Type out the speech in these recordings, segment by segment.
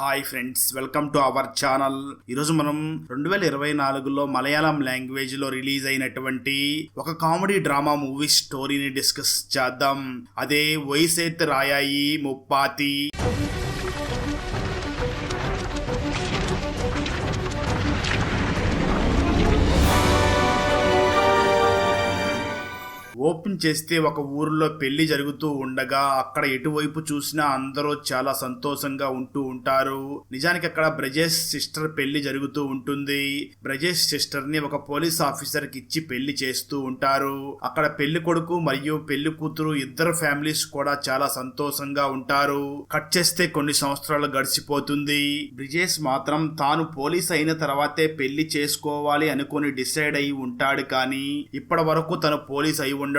Hi friends, welcome to our channel. ఈరోజు మనం 2024లో Malayalam language లో రిలీజ్ అయినటువంటి ఒక కామెడీ డ్రామా మూవీ స్టోరీని డిస్కస్ చేద్దాం. అదే వయసేత్ రాయాయి ముప్పాతి. ఓపెన్ చేస్తే ఒక ఊరిలో పెళ్లి జరుగుతూ ఉండగా అక్కడ ఎటువైపు చూసినా అందరూ చాలా సంతోషంగా ఉంటూ ఉంటారు. నిజానికి అక్కడ బ్రజేష్ సిస్టర్ పెళ్లి జరుగుతూ ఉంటుంది. బ్రజేష్ సిస్టర్ ని ఒక పోలీస్ ఆఫీసర్ కి ఇచ్చి పెళ్లి చేస్తూ ఉంటారు. అక్కడ పెళ్లి కొడుకు మరియు పెళ్లి కూతురు ఇద్దరు ఫ్యామిలీస్ కూడా చాలా సంతోషంగా ఉంటారు. కట్ చేస్తే కొన్ని సంవత్సరాలు గడిచిపోతుంది. బ్రిజేష్ మాత్రం తాను పోలీస్ అయిన తర్వాతే పెళ్లి చేసుకోవాలి అనుకుని డిసైడ్ అయి ఉంటాడు. కానీ ఇప్పటి వరకు తను పోలీస్ అయి ఉండడు.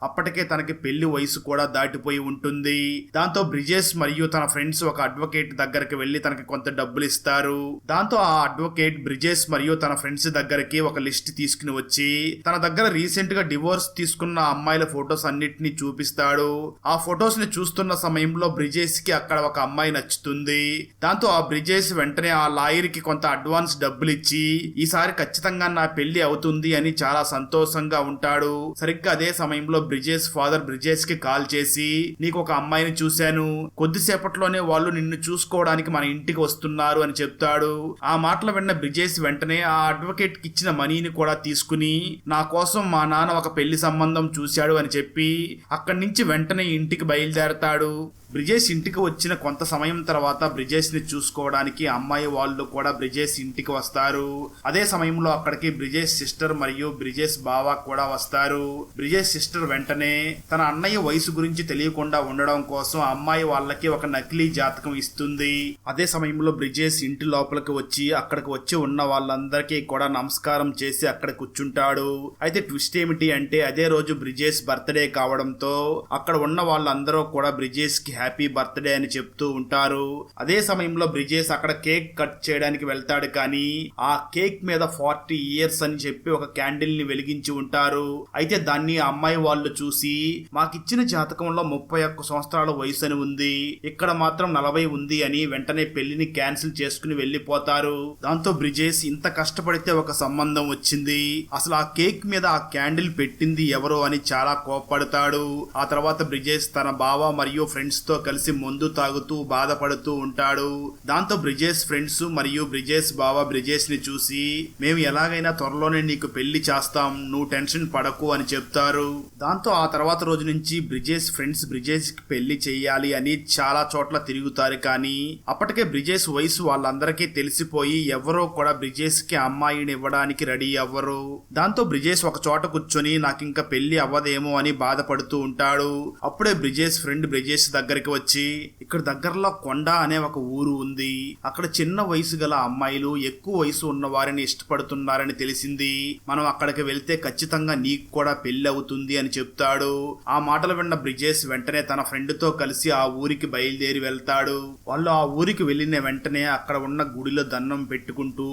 అప్పటికే తనకి పెళ్లి వయసు కూడా దాటిపోయి ఉంటుంది. దాంతో బ్రిజేష్ మరియు తన ఫ్రెండ్స్ ఒక అడ్వకేట్ దగ్గరికి వెళ్లి తనకి కొంత డబ్బులు ఇస్తారు. దాంతో ఆ అడ్వకేట్ బ్రిజేష్ మరియు తన ఫ్రెండ్స్ దగ్గరికి ఒక లిస్ట్ తీసుకుని వచ్చి తన దగ్గర రీసెంట్ గా డివోర్స్ తీసుకున్న అమ్మాయిల ఫొటోస్ అన్నిటిని చూపిస్తాడు. ఆ ఫొటోస్ ని చూస్తున్న సమయంలో బ్రిజేష్ కి అక్కడ ఒక అమ్మాయి నచ్చుతుంది. దాంతో ఆ బ్రిజేష్ వెంటనే ఆ లాయర్ కి కొంత అడ్వాన్స్ డబ్బులు ఇచ్చి ఈసారి ఖచ్చితంగా నా పెళ్లి అవుతుంది అని చాలా సంతోషంగా ఉంటాడు. సరిగ్గా అదే సమయంలో బ్రిజేష్ ఫాదర్ బ్రిజేష్ కి కాల్ చేసి, నీకు ఒక అమ్మాయిని చూశాను, కొద్దిసేపట్లోనే వాళ్ళు నిన్ను చూసుకోవడానికి మన ఇంటికి వస్తున్నారు అని చెప్తాడు. ఆ మాటలు విన్న బ్రిజేష్ వెంటనే ఆ అడ్వకేట్ కి ఇచ్చిన మనీని కూడా తీసుకుని, నా కోసం మా నాన్న ఒక పెళ్లి సంబంధం చూశాడు అని చెప్పి అక్కడి నుంచి వెంటనే ఇంటికి బయలుదేరతాడు. బ్రిజేష్ ఇంటికి వచ్చిన కొంత సమయం తర్వాత బ్రిజేష్ ని చూసుకోవడానికి అమ్మాయి వాళ్ళు కూడా బ్రిజేష్ ఇంటికి వస్తారు. అదే సమయంలో అక్కడికి బ్రిజేష్ సిస్టర్ మరియు బ్రిజేష్ బావ కూడా వస్తారు. బ్రిజేష్ సిస్టర్ వెంటనే తన అన్నయ్య వయసు గురించి తెలియకుండా ఉండడం కోసం అమ్మాయి వాళ్ళకి ఒక నకిలీ జాతకం ఇస్తుంది. అదే సమయంలో బ్రిజేష్ ఇంటి లోపలికి వచ్చి అక్కడికి వచ్చి ఉన్న వాళ్ళందరికీ కూడా నమస్కారం చేసి అక్కడ కూర్చుంటాడు. అయితే ట్విస్ట్ ఏమిటి అంటే అదే రోజు బ్రిజేష్ బర్త్డే కావడంతో అక్కడ ఉన్న వాళ్ళందరూ కూడా బ్రిజేష్ కి హ్యాపీ బర్త్డే అని చెప్తూ ఉంటారు. అదే సమయంలో బ్రిజేష్ అక్కడ కేక్ కట్ చేయడానికి వెళ్తాడు. కానీ ఆ కేక్ మీద 40 years అని చెప్పి ఒక క్యాండిల్ ని వెలిగించి ఉంటారు. అయితే దాన్ని ఆ అమ్మాయి వాళ్ళు చూసి, మాకిచ్చిన జాతకంలో 31 సంవత్సరాల వయసు అని ఉంది, ఇక్కడ మాత్రం 40 ఉంది అని వెంటనే పెళ్లిని క్యాన్సిల్ చేసుకుని వెళ్లిపోతారు. దాంతో బ్రిజేష్ ఇంత కష్టపడితే ఒక సంబంధం వచ్చింది, అసలు ఆ కేక్ మీద ఆ క్యాండిల్ పెట్టింది ఎవరో అని చాలా కోప్పడతాడు. ఆ తర్వాత బ్రిజేష్ తన బావ మరియు ఫ్రెండ్స్ తో కలిసి మందు తాగుతూ బాధపడుతూ ఉంటాడు. దాంతో బ్రిజేష్ ఫ్రెండ్స్ మరియు బ్రిజేష్ బావ బ్రిజేష్ ని చూసి, మేము ఎలాగైనా త్వరలోనే నీకు పెళ్లి చేస్తాం, నువ్వు టెన్షన్ పడకు అని చెప్తారు. దాంతో ఆ తర్వాత రోజు నుంచి బ్రిజేష్ ఫ్రెండ్స్ బ్రిజేష్ కి పెళ్లి చెయ్యాలి అని చాలా చోట్ల తిరుగుతారు. కానీ అప్పటికే బ్రిజేష్ వయసు వాళ్ళందరికీ తెలిసిపోయి ఎవరో కూడా బ్రిజేష్ కి అమ్మాయిని ఇవ్వడానికి రెడీ అవ్వరు. దాంతో బ్రిజేష్ ఒక చోట కూర్చొని నాకింక పెళ్లి అవ్వదేమో అని బాధపడుతూ ఉంటాడు. అప్పుడే బ్రిజేష్ ఫ్రెండ్ బ్రిజేష్ దగ్గరికి వచ్చి, ఇక్కడ దగ్గరలో కొండ అనే ఒక ఊరు ఉంది, అక్కడ చిన్న వయసు గల అమ్మాయిలు ఎక్కువ వయసు ఉన్న వారిని ఇష్టపడుతున్నారని తెలిసింది, మనం అక్కడికి వెళ్తే ఖచ్చితంగా నీకు కూడా పెళ్లి అవుతుంది అని చెప్తాడు. ఆ మాటలు విన్న బ్రిజేష్ వెంటనే తన ఫ్రెండ్ తో కలిసి ఆ ఊరికి బయలుదేరి వెళ్తాడు. వాళ్ళు ఆ ఊరికి వెళ్లిన వెంటనే అక్కడ ఉన్న గుడిలో దండం పెట్టుకుంటూ,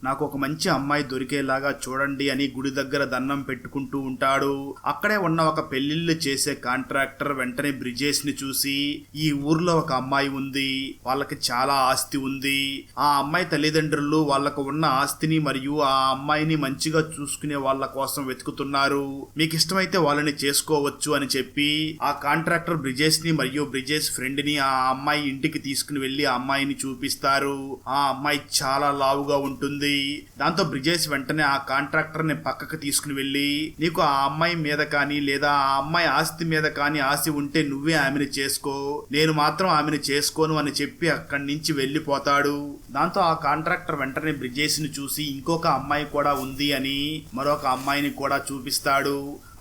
నాకు ఒక మంచి అమ్మాయి దొరికేలాగా చూడండి అని గుడి దగ్గర దండం పెట్టుకుంటూ ఉంటాడు. అక్కడే ఉన్న ఒక పెళ్లిళ్ళు చేసే కాంట్రాక్టర్ వెంటనే బ్రిజేష్ ని చూసి, ఈ ఊర్లో ఒక అమ్మాయి ఉంది, వాళ్ళకి చాలా ఆస్తి ఉంది, ఆ అమ్మాయి తల్లిదండ్రులు వాళ్ళకు ఉన్న ఆస్తిని మరియు ఆ అమ్మాయిని మంచిగా చూసుకునే వాళ్ళ కోసం వెతుకుతున్నారు, మీకు ఇష్టమైతే వాళ్ళని చేసుకోవచ్చు అని చెప్పి ఆ కాంట్రాక్టర్ బ్రిజేష్ ని మరియు బ్రిజేష్ ఫ్రెండ్ ని ఆ అమ్మాయి ఇంటికి తీసుకుని వెళ్లి ఆ అమ్మాయిని చూపిస్తారు. ఆ అమ్మాయి చాలా లావుగా ఉంటుంది. దాంతో బ్రిజేష్ వెంటనే ఆ కాంట్రాక్టర్ ని పక్కకు తీసుకుని వెళ్లి, నీకు ఆ అమ్మాయి మీద కానీ లేదా ఆ అమ్మాయి ఆస్తి మీద కానీ ఆశ ఉంటే నువ్వే ఆమెను చేసుకో, నేను మాత్రం ఆమెను చేసుకోను అని చెప్పి అక్కడి నుంచి వెళ్లిపోతాడు. దాంతో ఆ కాంట్రాక్టర్ వెంటనే బ్రిజేష్ ని చూసి ఇంకొక అమ్మాయి కూడా ఉంది అని మరొక అమ్మాయిని కూడా చూపిస్తాడు.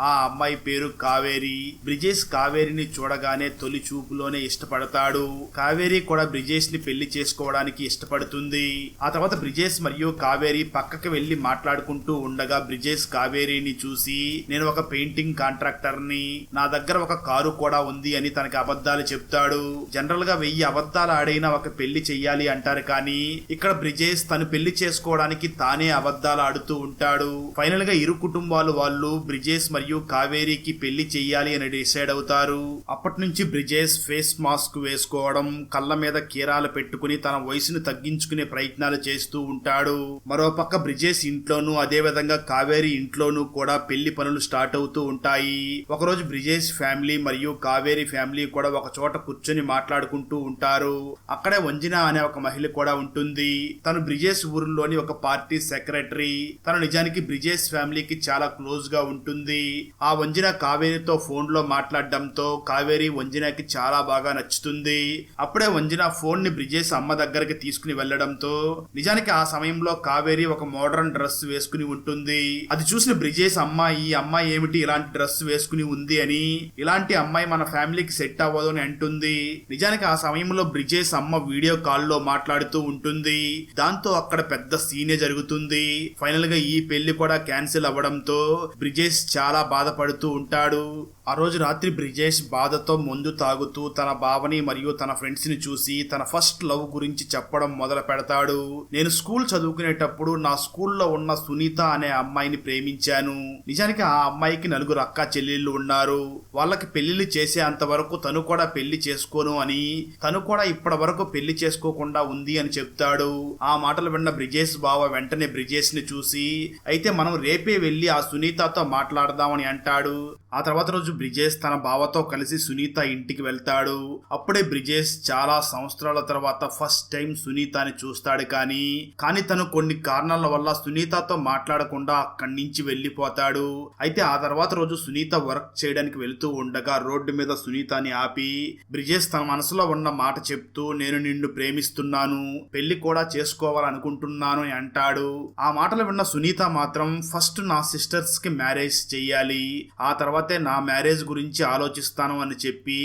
ఆ అమ్మాయి పేరు కావేరి. బ్రిజేష్ కావేరిని చూడగానే తొలి చూపులోనే ఇష్టపడతాడు. కావేరి కూడా బ్రిజేష్ ని పెళ్లి చేసుకోవడానికి ఇష్టపడుతుంది. ఆ తర్వాత బ్రిజేష్ మరియు కావేరి పక్కకి వెళ్లి మాట్లాడుకుంటూ ఉండగా బ్రిజేష్ కావేరిని చూసి, నేను ఒక పెయింటింగ్ కాంట్రాక్టర్ ని, నా దగ్గర ఒక కారు కూడా ఉంది అని తనకి అబద్ధాలు చెప్తాడు. జనరల్ గా 1000 అబద్ధాలు ఆడైనా ఒక పెళ్లి చెయ్యాలి అంటారు. కానీ ఇక్కడ బ్రిజేష్ తను పెళ్లి చేసుకోవడానికి తానే అబద్ధాలు ఆడుతూ ఉంటాడు. ఫైనల్ గా ఇరు కుటుంబాలు వాళ్ళు బ్రిజేష్ మరియు మరియు కావేరికి పెళ్లి చెయ్యాలి అని డిసైడ్ అవుతారు. అప్పటి నుంచి బ్రిజేష్ ఫేస్ మాస్క్ వేసుకోవడం, కళ్ళ మీద కీరాలు పెట్టుకుని తన వయసును తగ్గించుకునే ప్రయత్నాలు చేస్తూ ఉంటాడు. మరోపక్క బ్రిజేష్ ఇంట్లోనూ అదే విధంగా కావేరి ఇంట్లోనూ కూడా పెళ్లి పనులు స్టార్ట్ అవుతూ ఉంటాయి. ఒకరోజు బ్రిజేష్ ఫ్యామిలీ మరియు కావేరి ఫ్యామిలీ కూడా ఒక చోట కూర్చొని మాట్లాడుకుంటూ ఉంటారు. అక్కడే వంజిన అనే ఒక మహిళ కూడా ఉంటుంది. తను బ్రిజేష్ ఊరిలోని ఒక పార్టీ సెక్రటరీ. తను నిజానికి బ్రిజేష్ ఫ్యామిలీకి చాలా క్లోజ్ గా ఉంటుంది. ఆ వంజిన కావేరితో ఫోన్ లో మాట్లాడడంతో కావేరి వంజినకి చాలా బాగా నచ్చుతుంది. అప్పుడే వంజిన ఫోన్ ని బ్రిజేష్ అమ్మ దగ్గరికి తీసుకుని వెళ్లడంతో నిజానికి ఆ సమయంలో కావేరి ఒక మోడర్న్ డ్రెస్ వేసుకుని ఉంటుంది. అది చూసిన బ్రిజేష్ ఈ అమ్మాయి ఏమిటి ఇలాంటి డ్రెస్ వేసుకుని ఉంది అని, ఇలాంటి అమ్మాయి మన ఫ్యామిలీకి సెట్ అవ్వదు అని అంటుంది. నిజానికి ఆ సమయంలో బ్రిజేష్ అమ్మ వీడియో కాల్లో మాట్లాడుతూ ఉంటుంది. దాంతో అక్కడ పెద్ద సీనే జరుగుతుంది. ఫైనల్ గా ఈ పెళ్లి కూడా క్యాన్సిల్ అవ్వడంతో బ్రిజేష్ చాలా బాధపడుతూ ఉంటాడు. ఆ రోజు రాత్రి బ్రిజేష్ బాధతో మందు తాగుతూ తన బావని మరియు తన ఫ్రెండ్స్ ని చూసి తన ఫస్ట్ లవ్ గురించి చెప్పడం మొదలు పెడతాడు. నేను స్కూల్ చదువుకునేటప్పుడు నా స్కూల్లో ఉన్న సునీత అనే అమ్మాయిని ప్రేమించాను. నిజానికి ఆ అమ్మాయికి 4 అక్క చెల్లెళ్ళు ఉన్నారు. వాళ్ళకి పెళ్లిళ్ళు చేసే అంతవరకు తను కూడా పెళ్లి చేసుకోను అని, తను కూడా ఇప్పటి వరకు పెళ్లి చేసుకోకుండా ఉంది అని చెప్తాడు. ఆ మాటలు విన్న బ్రిజేష్ బావ వెంటనే బ్రిజేష్ ని చూసి అయితే మనం రేపే వెళ్లి ఆ సునీతతో మాట్లాడదామని అంటాడు. ఆ తర్వాత రోజు బ్రిజేష్ తన బావతో కలిసి సునీత ఇంటికి వెళ్తాడు. అప్పుడే బ్రిజేష్ చాలా సంవత్సరాల తర్వాత ఫస్ట్ టైం సునీతని చూస్తాడు. కానీ తను కొన్ని కారణాల వల్ల సునీతతో మాట్లాడకుండా అక్కడి నుంచి వెళ్లిపోతాడు. అయితే ఆ తర్వాత రోజు సునీత వర్క్ చేయడానికి వెళుతూ ఉండగా రోడ్డు మీద సునీతని ఆపి బ్రిజేష్ తన మనసులో ఉన్న మాట చెప్తూ నేను నిన్ను ప్రేమిస్తున్నాను, పెళ్లి కూడా చేసుకోవాలనుకుంటున్నాను అని అంటాడు. ఆ మాటలు విన్న సునీత మాత్రం ఫస్ట్ నా సిస్టర్స్ కి మ్యారేజ్ చెయ్యాలి, ఆ తర్వాతే నా మ్యారేజ్ గురించి ఆలోచిస్తాను అని చెప్పి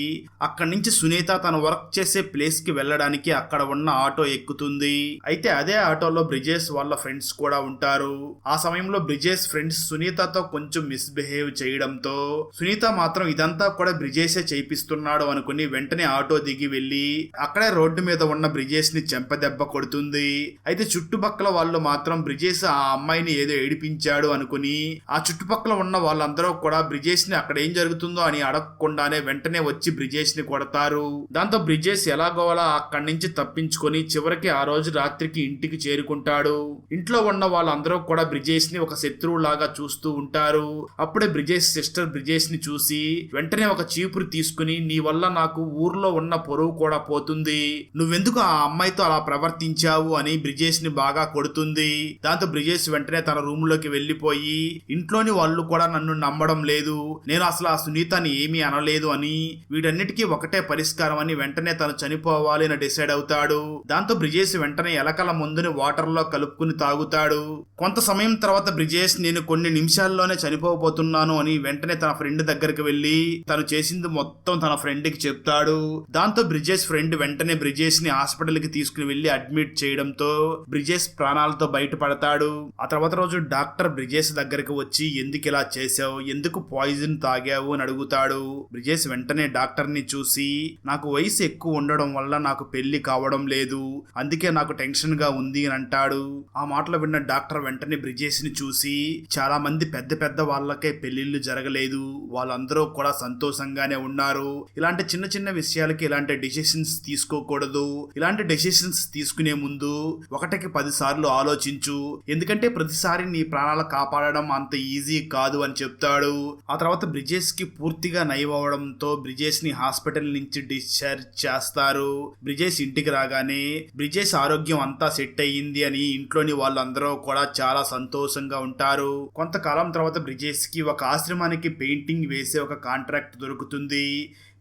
అక్కడి నుంచి సునీత తన వర్క్ చేసే ప్లేస్ కి వెళ్ళడానికి అక్కడ ఉన్న ఆటో ఎక్కుతుంది. అయితే అదే ఆటోలో బ్రిజేష్ వాళ్ళ ఫ్రెండ్స్ కూడా ఉంటారు. ఆ సమయంలో బ్రిజేష్ ఫ్రెండ్స్ సునీతతో కొంచెం మిస్బిహేవ్ చేయడంతో సునీత మాత్రం ఇదంతా కూడా బ్రిజేషే చేయిస్తున్నాడు అనుకుని వెంటనే ఆటో దిగి వెళ్లి అక్కడే రోడ్డు మీద ఉన్న బ్రిజేష్ ని చెంపదెబ్బ కొడుతుంది. అయితే చుట్టుపక్కల వాళ్ళు మాత్రం బ్రిజేష్ ఆ అమ్మాయిని ఏదో ఏడిపించాడు అనుకుని ఆ చుట్టుపక్కల ఉన్న వాళ్ళందరూ కూడా బ్రిజేష్ ని అక్కడ ఏం జరుగుతుందో అని అడగకుండానే వెంటనే వచ్చి బ్రిజేష్ ని కొడతారు. దాంతో బ్రిజేష్ ఎలాగోలా అక్కడి నుంచి తప్పించుకొని చివరికి ఆ రోజు రాత్రికి ఇంటికి చేరుకుంటాడు. ఇంట్లో ఉన్న వాళ్ళందరూ కూడా బ్రిజేష్ ని ఒక శత్రువు లాగా చూస్తూ ఉంటారు. అప్పుడే బ్రిజేష్ సిస్టర్ బ్రిజేష్ ని చూసి వెంటనే ఒక చీపురు తీసుకుని నీ వల్ల నాకు ఊర్లో ఉన్న పొరుగు కూడా పోతుంది, నువ్వెందుకు ఆ అమ్మాయితో అలా ప్రవర్తించావు అని బ్రిజేష్ ని బాగా కొడుతుంది. దాంతో బ్రిజేష్ వెంటనే తన రూమ్ లోకి వెళ్లిపోయి ఇంట్లోని వాళ్ళు కూడా నన్ను నమ్మడం లేదు, నేను అసలు ఆ సునీతని ఏమీ అనలేదు అని, వీటన్నిటికీ ఒకటే పరిష్కారం అని వెంటనే తను చనిపోవాలి అని డిసైడ్ అవుతాడు. దాంతో బ్రిజేష్ వెంటనే ఎలకల మందుని వాటర్ లో కలుపుకుని తాగుతాడు. కొంత సమయం తర్వాత బ్రిజేష్ నేను కొన్ని నిమిషాల్లోనే చనిపోబోతున్నాను అని వెంటనే తన ఫ్రెండ్ దగ్గరికి వెళ్లి తను చేసింది మొత్తం తన ఫ్రెండ్ కి చెప్తాడు. దాంతో బ్రిజేష్ ఫ్రెండ్ వెంటనే బ్రిజేష్ ని హాస్పిటల్ కి తీసుకుని వెళ్లి అడ్మిట్ చేయడంతో బ్రిజేష్ ప్రాణాలతో బయటపడతాడు. ఆ తర్వాత రోజు డాక్టర్ బ్రిజేష్ దగ్గరికి వచ్చి ఎందుకు ఇలా చేసావు, ఎందుకు పాయిజన్ తాగావు అని అడుగుతాడు. బ్రిజేష్ వెంటనే డాక్టర్ ని చూసి నాకు వయసు ఎక్కువ ఉండడం వల్ల నాకు పెళ్లి కావడం లేదు, అందుకే నాకు టెన్షన్ గా ఉంది అని అంటాడు. ఆ మాటలు విన్న డాక్టర్ వెంటనే బ్రిజేష్ ని చూసి చాలా మంది పెద్ద పెద్ద వాళ్ళకే పెళ్లిళ్ళు జరగలేదు, వాళ్ళందరూ కూడా సంతోషంగానే ఉన్నారు, ఇలాంటి చిన్న చిన్న విషయాలకి ఇలాంటి డెసిషన్స్ తీసుకోకూడదు, ఇలాంటి డెసిషన్స్ తీసుకునే ముందు 1కి 10 సార్లు ఆలోచించు, ఎందుకంటే ప్రతిసారి నీ ప్రాణాలు కాపాడడం అంత ఈజీ కాదు అని చెప్తాడు. ఆ తర్వాత బ్రిజేష్ కి పూర్తిగా నయమవడంతో బ్రిజేష్ ని హాస్పిటల్ నుంచి డిశ్చార్జ్ చేస్తారు. బ్రిజేష్ ఇంటికి రాగానే బ్రిజేష్ ఆరోగ్యం అంతా సెట్ అయ్యింది అని ఇంట్లోని వాళ్ళందరూ కూడా చాలా సంతోషంగా ఉంటారు. కొంతకాలం తర్వాత బ్రిజేష్ కి ఒక ఆశ్రమానికి పెయింటింగ్ వేసే ఒక కాంట్రాక్ట్ దొరుకుతుంది.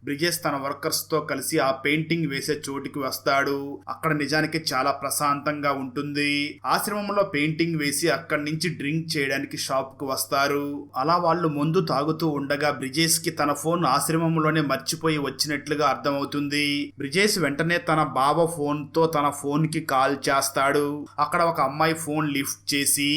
బ్రిజేష్ తన వర్కర్స్ తో కలిసి ఆ పెయింటింగ్ వేసే చోటికి వస్తాడు. అక్కడ నిజానికి చాలా ప్రశాంతంగా ఉంటుంది. ఆశ్రమంలో పెయింటింగ్ వేసి అక్కడి నుంచి డ్రింక్ చేయడానికి షాప్ కు వస్తారు. అలా వాళ్ళు మందు తాగుతూ ఉండగా బ్రిజేష్ కి తన ఫోన్ ఆశ్రమంలోనే మర్చిపోయి వచ్చినట్లుగా అర్థమవుతుంది. బ్రిజేష్ వెంటనే తన బావ ఫోన్ తో తన ఫోన్ కి కాల్ చేస్తాడు. అక్కడ ఒక అమ్మాయి ఫోన్ లిఫ్ట్ చేసి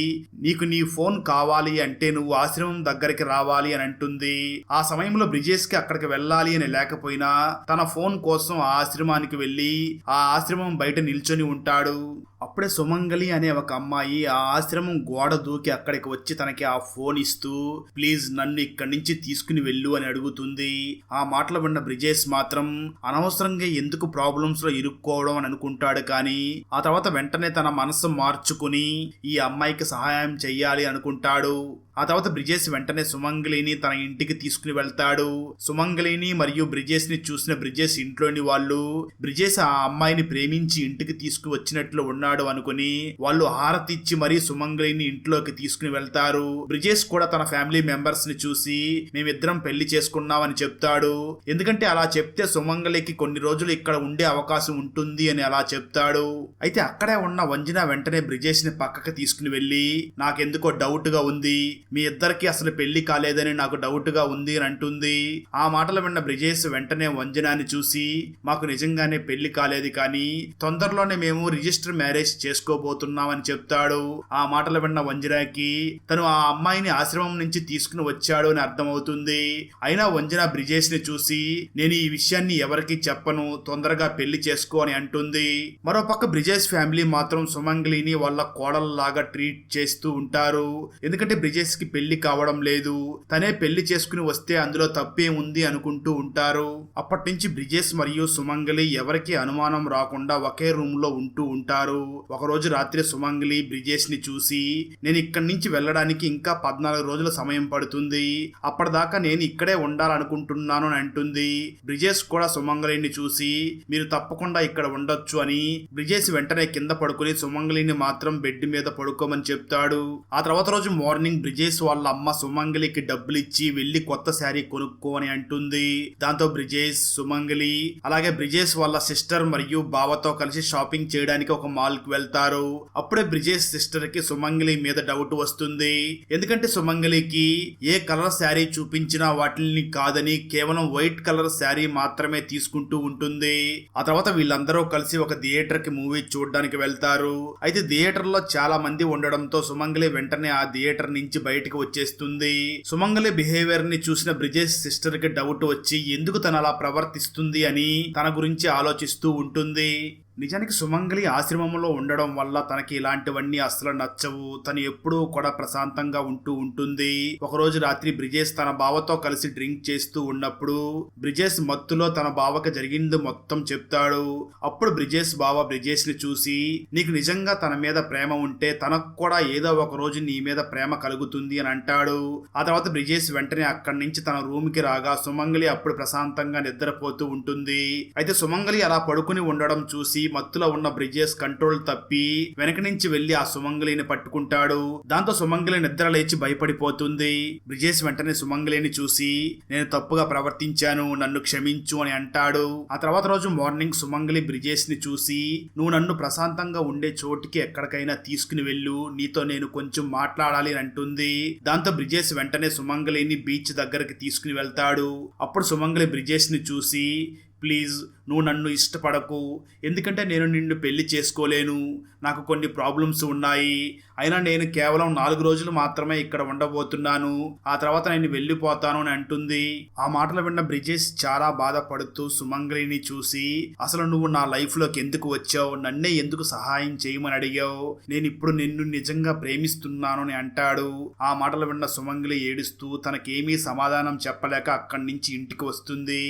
నీకు నీ ఫోన్ కావాలి అంటే నువ్వు ఆశ్రమం దగ్గరికి రావాలి అని అంటుంది. ఆ సమయంలో బ్రిజేష్ కి అక్కడికి వెళ్ళాలి అని లేకపోయినా తన ఫోన్ కోసం ఆ ఆశ్రమానికి వెళ్లి ఆ ఆశ్రమం బయట నిల్చొని ఉంటాడు. అప్పుడే సుమంగలి అనే ఒక అమ్మాయి ఆ ఆశ్రమం గోడ దూకి అక్కడికి వచ్చి తనకి ఆ ఫోన్ ఇస్తూ ప్లీజ్ నన్ను ఇక్కడి నుంచి తీసుకుని వెళ్ళు అని అడుగుతుంది. ఆ మాటలు విన్న బ్రిజేష్ మాత్రం అనవసరంగా ఎందుకు ప్రాబ్లమ్స్ లో ఇరుక్కోవడం అని అనుకుంటాడు. కానీ ఆ తర్వాత వెంటనే తన మనసు మార్చుకుని ఈ అమ్మాయికి సహాయం చెయ్యాలి అనుకుంటాడు. ఆ తర్వాత బ్రిజేష్ వెంటనే సుమంగలిని తన ఇంటికి తీసుకుని వెళ్తాడు. సుమంగలిని మరియు బ్రిజేష్ ని చూసిన బ్రిజేష్ ఇంట్లోని వాళ్ళు బ్రిజేష్ ఆ అమ్మాయిని ప్రేమించి ఇంటికి తీసుకువచ్చినట్లు ఉన్నాడు అనుకుని వాళ్ళు హారతి ఇచ్చి మరీ సుమంగలిని ఇంట్లోకి తీసుకుని వెళ్తారు. బ్రిజేష్ కూడా తన ఫ్యామిలీ మెంబర్స్ ని చూసి మేమిద్దరం పెళ్లి చేసుకున్నామని చెప్తాడు. ఎందుకంటే అలా చెప్తే సుమంగలికి కొన్ని రోజులు ఇక్కడ ఉండే అవకాశం ఉంటుంది అని అలా చెప్తాడు. అయితే అక్కడే ఉన్న వంజన వెంటనే బ్రిజేష్ ని పక్కకి తీసుకుని వెళ్లి నాకెందుకో డౌట్ గా ఉంది, మీ ఇద్దరికి అసలు పెళ్లి కాలేదని నాకు డౌట్ గా ఉంది అని అంటుంది. ఆ మాటలు విన్న బ్రిజేష్ వెంటనే వంజనాన్ని చూసి మాకు నిజంగానే పెళ్లి కాలేదు, కానీ తొందరలోనే మేము రిజిస్టర్ మ్యారేజ్ చేసుకోబోతున్నామని చెప్తాడు. ఆ మాటలు విన్న వంజనాకి తను ఆ అమ్మాయిని ఆశ్రమం నుంచి తీసుకుని వచ్చాడు అని అర్థమవుతుంది. అయినా వంజన బ్రిజేష్ ని చూసి నేను ఈ విషయాన్ని ఎవరికి చెప్పను, తొందరగా పెళ్లి చేసుకో అని అంటుంది. మరోపక్క బ్రిజేష్ ఫ్యామిలీ మాత్రం సుమంగలిని వాళ్ళ కోడల్లాగా ట్రీట్ చేస్తూ ఉంటారు. ఎందుకంటే బ్రిజేష్ కి పెళ్లి కావడం లేదు, తనే పెళ్లి చేసుకుని వస్తే అందులో తప్పే ఉంది అనుకుంటూ ఉంటారు. అప్పటి నుంచి బ్రిజేష్ మరియు సుమంగలి ఎవరికి అనుమానం రాకుండా ఒకే రూమ్ లో ఉంటూ ఉంటారు. ఒకరోజు రాత్రి సుమంగలి బ్రిజేష్ ని చూసి నేను ఇక్కడి నుంచి వెళ్ళడానికి ఇంకా 14 రోజుల సమయం పడుతుంది, అప్పటిదాకా నేను ఇక్కడే ఉండాలనుకుంటున్నాను అని అంటుంది. బ్రిజేష్ కూడా సుమంగలిని చూసి మీరు తప్పకుండా ఇక్కడ ఉండొచ్చు అని బ్రిజేష్ వెంటనే కింద పడుకుని సుమంగలిని మాత్రం బెడ్ మీద పడుకోమని చెప్తాడు. ఆ తర్వాత రోజు మార్నింగ్ బ్రిజేష్ వాళ్ళ అమ్మ సుమంగలికి డబ్బులు ఇచ్చి వెళ్లి కొత్త శారీ కొనుక్కో అని అంటుంది. దాంతో బ్రిజేష్, సుమంగలి అలాగే బ్రిజేష్ వాళ్ళ సిస్టర్ మరియు బావతో కలిసి షాపింగ్ చేయడానికి ఒక మాల్ కి వెళ్తారు. అప్పుడే బ్రిజేష్ సిస్టర్ కి సుమంగలి మీద డౌట్ వస్తుంది. ఎందుకంటే సుమంగలికి ఏ కలర్ శారీ చూపించినా వాటిని కాదని కేవలం వైట్ కలర్ శారీ మాత్రమే తీసుకుంటూ ఉంటుంది. ఆ తర్వాత వీళ్ళందరూ కలిసి ఒక థియేటర్ కి మూవీ చూడడానికి వెళ్తారు. అయితే థియేటర్ లో చాలా మంది ఉండడంతో సుమంగలి వెంటనే ఆ థియేటర్ నుంచి బయటకు వచ్చేస్తుంది. సుమంగలి బిహేవియర్ ని చూసిన బ్రిజేష్ సిస్టర్ కి డౌట్ వచ్చి ఎందుకు తను అలా ప్రవర్తిస్తుంది అని తన గురించి ఆలోచిస్తూ ఉంటుంది. నిజానికి సుమంగలి ఆశ్రమంలో ఉండడం వల్ల తనకి ఇలాంటివన్నీ అస్సలు నచ్చవు. తను ఎప్పుడూ కూడా ప్రశాంతంగా ఉంటూ ఉంటుంది. ఒకరోజు రాత్రి బ్రిజేష్ తన బావతో కలిసి డ్రింక్ చేస్తూ ఉన్నప్పుడు బ్రిజేష్ మత్తులో తన బావకి జరిగింది మొత్తం చెప్తాడు. అప్పుడు బ్రిజేష్ బావ బ్రిజేష్ ని చూసి నీకు నిజంగా తన మీద ప్రేమ ఉంటే తనకు కూడా ఏదో ఒక రోజు నీ మీద ప్రేమ కలుగుతుంది అని అంటాడు. ఆ తర్వాత బ్రిజేష్ వెంటనే అక్కడి నుంచి తన రూమ్ కి రాగా సుమంగలి అప్పుడు ప్రశాంతంగా నిద్రపోతూ ఉంటుంది. అయితే సుమంగలి అలా పడుకుని ఉండడం చూసి మత్తులో ఉన్న బ్రిజేష్ కంట్రోల్ తప్పి వెనక నుంచి వెళ్లి ఆ సుమంగలిని పట్టుకుంటాడు. దాంతో సుమంగలి నిద్ర లేచి భయపడిపోతుంది. బ్రిజేష్ వెంటనే సుమంగలిని చూసి నేను తప్పుగా ప్రవర్తించాను, నన్ను క్షమించు అని అంటాడు. ఆ తర్వాత రోజు మార్నింగ్ సుమంగలి బ్రిజేష్ ని చూసి నువ్వు నన్ను ప్రశాంతంగా ఉండే చోటికి ఎక్కడికైనా తీసుకుని వెళ్ళు, నీతో నేను కొంచెం మాట్లాడాలి అని అంటుంది. దాంతో బ్రిజేష్ వెంటనే సుమంగలిని బీచ్ దగ్గరికి తీసుకుని వెళ్తాడు. అప్పుడు సుమంగలి బ్రిజేష్ ని చూసి ప్లీజ్ నువ్వు నన్ను ఇష్టపడకు, ఎందుకంటే నేను నిన్ను పెళ్లి చేసుకోలేను, నాకు కొన్ని ప్రాబ్లమ్స్ ఉన్నాయి, అయినా నేను కేవలం 4 రోజులు మాత్రమే ఇక్కడ ఉండబోతున్నాను, ఆ తర్వాత నేను వెళ్ళిపోతాను అని అంటుంది. ఆ మాటలు విన్న బ్రిజేష్ చాలా బాధపడుతూ సుమంగలిని చూసి అసలు నువ్వు నా లైఫ్ లోకి ఎందుకు వచ్చావు, నన్నే ఎందుకు సహాయం చేయమని అడిగావు, నేను ఇప్పుడు నిన్ను నిజంగా ప్రేమిస్తున్నాను అని అంటాడు. ఆ మాటలు విన్న సుమంగలి ఏడుస్తూ తనకేమీ సమాధానం చెప్పలేక అక్కడి నుంచి ఇంటికి వస్తుంది.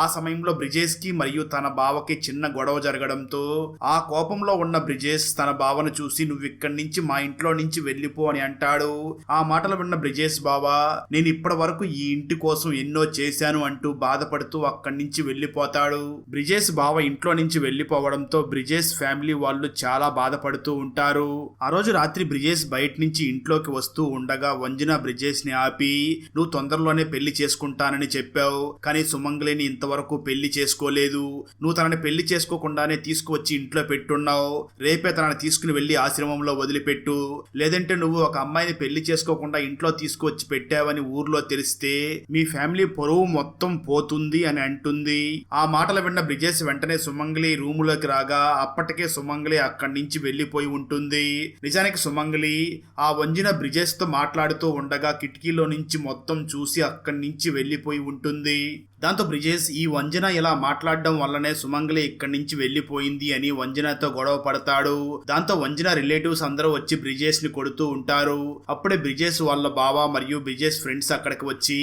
ఆ సమయంలో బ్రిజేష్ కి మరియు తన బావకి చిన్న గొడవ జరగడంతో ఆ కోపంలో ఉన్న బ్రిజేష్ తన బావను చూసి నువ్వు ఇక్కడి నుంచి మా ఇంట్లో నుంచి వెళ్ళిపో అని అంటాడు. ఆ మాటలు విన్న బ్రిజేష్ బావ నేను ఇప్పటి వరకు ఈ ఇంటి కోసం ఎన్నో చేశాను అంటూ బాధపడుతూ అక్కడి నుంచి వెళ్ళిపోతాడు. బ్రిజేష్ బావ ఇంట్లో నుంచి వెళ్ళిపోవడంతో బ్రిజేష్ ఫ్యామిలీ వాళ్ళు చాలా బాధపడుతూ ఉంటారు. ఆ రోజు రాత్రి బ్రిజేష్ బయట నుంచి ఇంట్లోకి వస్తూ ఉండగా వంజన బ్రిజేష్ ని ఆపి నువ్వు తొందరలోనే పెళ్లి చేసుకుంటానని చెప్పావు, కానీ సుమంగలిని ఇంతవరకు పెళ్లి చేసుకోలేదు, నువ్వు తనని పెళ్లి చేసుకోకుండానే తీసుకువచ్చి ఇంట్లో పెట్టున్నావు, రేపే తనని తీసుకుని వెళ్లి ఆశ్రమంలో వదిలిపెట్టు, లేదంటే నువ్వు ఒక అమ్మాయిని పెళ్లి చేసుకోకుండా ఇంట్లో తీసుకువచ్చి పెట్టావని ఊర్లో తెలిస్తే మీ ఫ్యామిలీ పొరువు మొత్తం పోతుంది అని అంటుంది. ఆ మాటలు విన్న బ్రిజేష్ వెంటనే సుమంగలి రూములోకి రాగా అప్పటికే సుమంగలి అక్కడి నుంచి వెళ్లిపోయి ఉంటుంది. నిజానికి సుమంగలి ఆ వంజిన బ్రిజేష్ తో మాట్లాడుతూ ఉండగా కిటికీలో నుంచి మొత్తం చూసి అక్కడి నుంచి వెళ్లిపోయి ఉంటుంది. దాంతో బ్రిజేష్ ఈ వంజన ఇలా మాట్లాడడం వల్లనే సుమంగలి ఇక్కడి నుంచి వెళ్లిపోయింది అని వంజనతో గొడవ పడతాడు. దాంతో వంజన రిలేటివ్స్ అందరూ వచ్చి బ్రిజేస్ ని కొడుతూ ఉంటారు. అప్పుడే బ్రిజేస్ వాళ్ళ బావ మరియు బ్రిజేస్ ఫ్రెండ్స్ అక్కడికి వచ్చి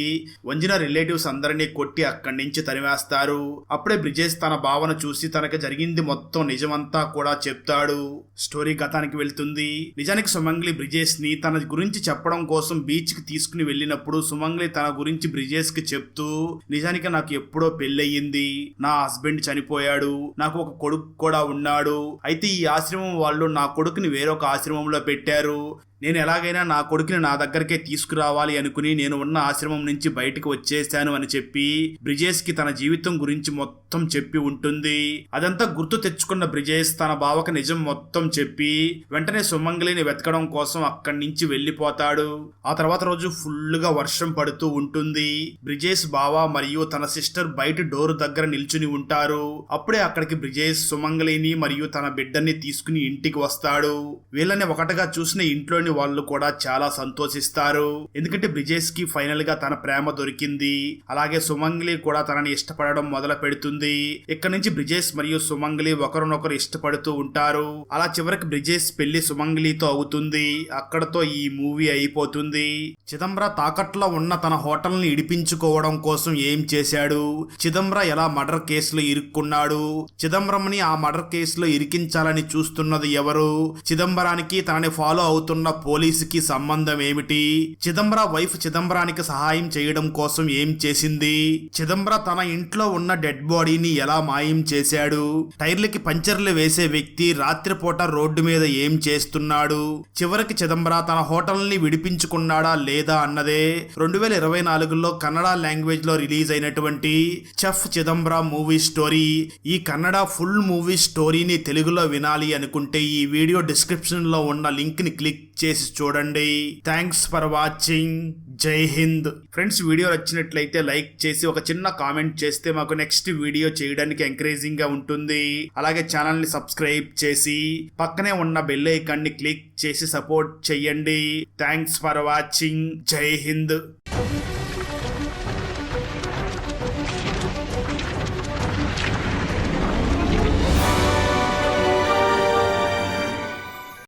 వంజన రిలేటివ్స్ అందరినీ కొట్టి అక్కడి నుంచి తరివేస్తారు. అప్పుడే బ్రిజేస్ తన బావను చూసి తనకి జరిగింది మొత్తం నిజమంతా కూడా చెప్తాడు. స్టోరీ గతానికి వెళ్తుంది. నిజానికి సుమంగలి బ్రిజేస్ ని తన గురించి చెప్పడం కోసం బీచ్ కి తీసుకుని వెళ్ళినప్పుడు సుమంగలి తన గురించి బ్రిజేస్ కి చెప్తూ, నిజానికి నాకు ఎప్పుడో పెళ్ళయింది, నా హస్బెండ్ చనిపోయాడు, నాకు ఒక కొడుకు కూడా ఉన్నాడు. అయితే ఈ ఆశ్రమం వాళ్ళు నా కొడుకుని వేరొక ఆశ్రమంలో పెట్టారు. నేను ఎలాగైనా నా కొడుకుని నా దగ్గరకే తీసుకురావాలి అనుకుని నేను ఉన్న ఆశ్రమం నుంచి బయటకు వచ్చేసాను అని చెప్పి బ్రిజేస్ కి తన జీవితం గురించి మొత్తం చెప్పి ఉంటుంది. అదంతా గుర్తు తెచ్చుకున్న బ్రిజేస్ తన బావకి నిజం మొత్తం చెప్పి వెంటనే సుమంగలిని వెతకడం కోసం అక్కడి నుంచి వెళ్లిపోతాడు. ఆ తర్వాత రోజు ఫుల్ గా వర్షం పడుతూ ఉంటుంది. బ్రిజేస్ బావ మరియు తన సిస్టర్ బయట డోర్ దగ్గర నిల్చుని ఉంటారు. అప్పుడే అక్కడికి బ్రిజేస్ సుమంగలిని మరియు తన బిడ్డని తీసుకుని ఇంటికి వస్తాడు. వీళ్ళని ఒకటిగా చూసిన ఇంట్లోని వాళ్ళు కూడా చాలా సంతోషిస్తారు. ఎందుకంటే బ్రిజేస్ కి ఫైనల్ గా తన ప్రేమ దొరికింది. అలాగే సుమంగలి కూడా తనని ఇష్టపడడం మొదలు పెడుతుంది. ఇక్కడ నుంచి బ్రిజేస్ మరియు సుమంగలి ఒకరినొకరు ఇష్టపడుతూ ఉంటారు. అలా చివరికి బ్రిజేస్ పెళ్లి సుమంగలితో అవుతుంది. అక్కడతో ఈ మూవీ అయిపోతుంది. చిదంబర తాకట్లో ఉన్న తన హోటల్ ని ఇడిపించుకోవడం కోసం ఏం చేశాడు, చిదంబర ఎలా మర్డర్ కేసులో ఇరుక్కున్నాడు, చిదంబరంని ఆ మర్డర్ కేసులో ఇరికించాలని చూస్తున్నది ఎవరు, చిదంబరానికి తనని ఫాలో అవుతున్న పోలీసుకి సంబంధం ఏమిటి, చిదంబర వైఫ్ చిదంబరానికి సహాయం చేయడం కోసం ఏం చేసింది, చిదంబర తన ఇంట్లో ఉన్న డెడ్ బాడీని ఎలా మాయం చేశాడు, టైర్లకి పంచర్లు వేసే వ్యక్తి రాత్రిపూట రోడ్డు మీద ఏం చేస్తున్నాడు, చివరికి చిదంబర తన హోటల్ ని విడిపించుకున్నాడా లేదా అన్నదే 2024లో కన్నడ లాంగ్వేజ్ లో రిలీజ్ అయినటువంటి చెఫ్ చిదంబర మూవీ స్టోరీ. ఈ కన్నడ ఫుల్ మూవీ స్టోరీని తెలుగులో వినాలి అనుకుంటే ఈ వీడియో డిస్క్రిప్షన్ లో ఉన్న లింక్ ని క్లిక్ చేసి చూడండి. Thanks for watching. జై హింద్. ఫ్రెండ్స్, వీడియో నచ్చినట్లయితే లైక్ చేసి ఒక చిన్న కామెంట్ చేస్తే మాకు నెక్స్ట్ వీడియో చేయడానికి ఎంకరేజింగ్ గా ఉంటుంది. అలాగే ఛానల్ ని సబ్స్క్రైబ్ చేసి పక్కనే ఉన్న బెల్ ఐకాన్ ని క్లిక్ చేసి సపోర్ట్ చెయ్యండి. Thanks for watching. జై హింద్.